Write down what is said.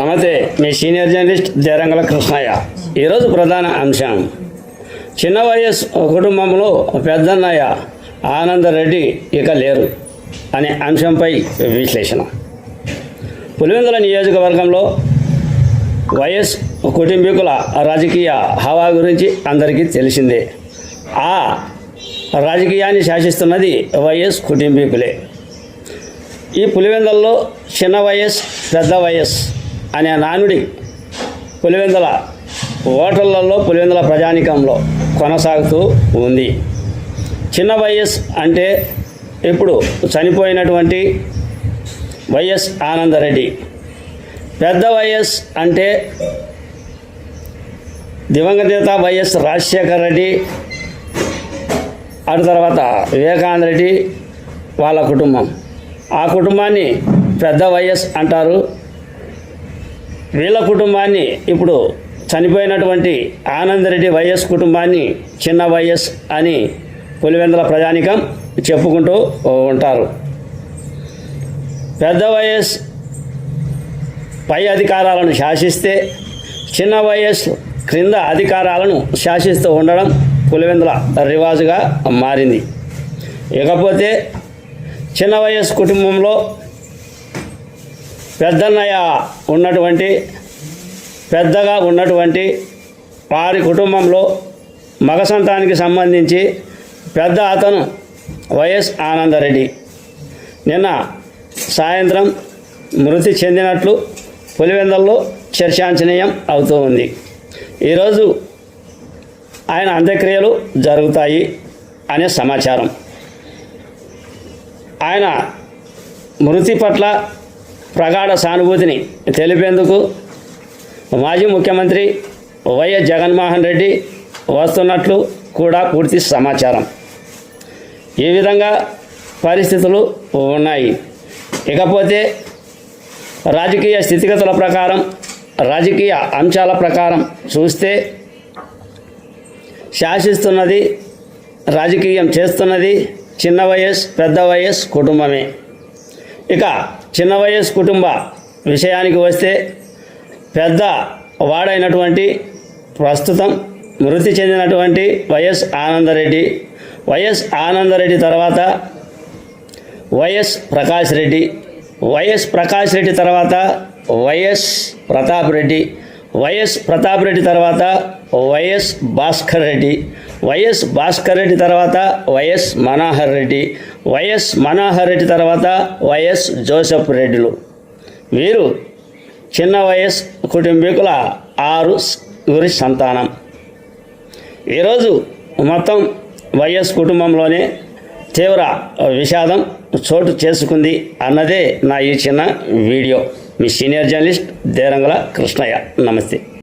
నమస్తే, మీ senior journalist దేరంగల Krishnaiah. ఈరోజు ప్రధాన అంశం, చిన్న వయస్సు కుటుంబంలో పెద్దన్నయ్య ఆనందరెడ్డి ఇక లేరు అనే అంశంపై విశ్లేషణ. పులివెందుల నియోజకవర్గంలో వైఎస్ కుటుంబీకుల రాజకీయ హవా గురించి అందరికీ తెలిసిందే. ఆ రాజకీయాన్ని శాసిస్తున్నది వైఎస్ కుటుంబీకులే. ఈ పులివెందులలో చిన్న వయస్ పెద్ద వయస్ అనే నానుడి పులివెందుల ఓటర్లలో, పులివెందుల ప్రజానికంలో కొనసాగుతూ ఉంది. చిన్న వయస్ అంటే ఇప్పుడు చనిపోయినటువంటి వైఎస్ ఆనందరెడ్డి. పెద్ద వయస్ అంటే దివంగత వైఎస్ రాజశేఖర రెడ్డి, అటు తర్వాత వివేకానంద రెడ్డి వాళ్ళ కుటుంబం. ఆ కుటుంబాన్ని పెద్ద వయస్ అంటారు. వీళ్ళ కుటుంబాన్ని, ఇప్పుడు చనిపోయినటువంటి ఆనందరెడ్డి వైఎస్ కుటుంబాన్ని చిన్న వైఎస్ అని పులివెందుల ప్రజానికం చెప్పుకుంటూ ఉంటారు. పెద్ద వైఎస్ పై అధికారాలను శాసిస్తే, చిన్న వైఎస్ క్రింద అధికారాలను శాసిస్తూ ఉండడం పులివెందుల రివాజుగా మారింది. ఇకపోతే చిన్న వయస్ కుటుంబంలో పెద్దన్నయ్య పెద్దగా ఉన్నటువంటి వారి కుటుంబంలో మగ సంతానానికి సంబంధించి పెద్ద అతను వైఎస్ ఆనందరెడ్డి నిన్న సాయంత్రం మృతి చెందినట్లు పులివెందులలో చర్చాంచనీయం అవుతూ ఉంది. ఈరోజు ఆయన అంత్యక్రియలు జరుగుతాయి అనే సమాచారం. ఆయన మృతి పట్ల ప్రగాఢ సానుభూతిని తెలిపేందుకు మాజీ ముఖ్యమంత్రి వైఎస్ జగన్మోహన్ రెడ్డి వస్తున్నట్లు కూడా పూర్తి సమాచారం. ఈ విధంగా పరిస్థితులు ఉన్నాయి. ఇకపోతే రాజకీయ స్థితిగతుల ప్రకారం, రాజకీయ అంశాల ప్రకారం చూస్తే శాసిస్తున్నది, రాజకీయం చేస్తున్నది చిన్న వయస్ పెద్ద వయస్ కుటుంబమే. ఇక చిన్న వయస్ కుటుంబ విషయానికి వస్తే, పెద్ద వాడైనటువంటి ప్రస్తుతం మృతి చెందినటువంటి వైఎస్ ఆనందరెడ్డి, వైఎస్ ఆనందరెడ్డి తర్వాత వైఎస్ ప్రకాష్ రెడ్డి, వైఎస్ ప్రకాష్ రెడ్డి తర్వాత వైఎస్ ప్రతాప్ రెడ్డి, వైఎస్ ప్రతాప్ రెడ్డి తర్వాత వైఎస్ భాస్కర్ రెడ్డి, వైఎస్ భాస్కర్ రెడ్డి తర్వాత వైఎస్ మనోహర్ రెడ్డి, వైఎస్ మనోహర్ రెడ్డి తర్వాత వైఎస్ జోసెఫ్ రెడ్డిలు. వీరు చిన్న వయస్ కుటుంబీకుల 6 సంతానం. ఈరోజు మొత్తం వైఎస్ కుటుంబంలోనే తీవ్ర విషాదం చోటు చేసుకుంది అన్నదే నా ఈ చిన్న వీడియో. మీ సీనియర్ జర్నలిస్ట్ దేరంగల కృష్ణయ్య. నమస్తే.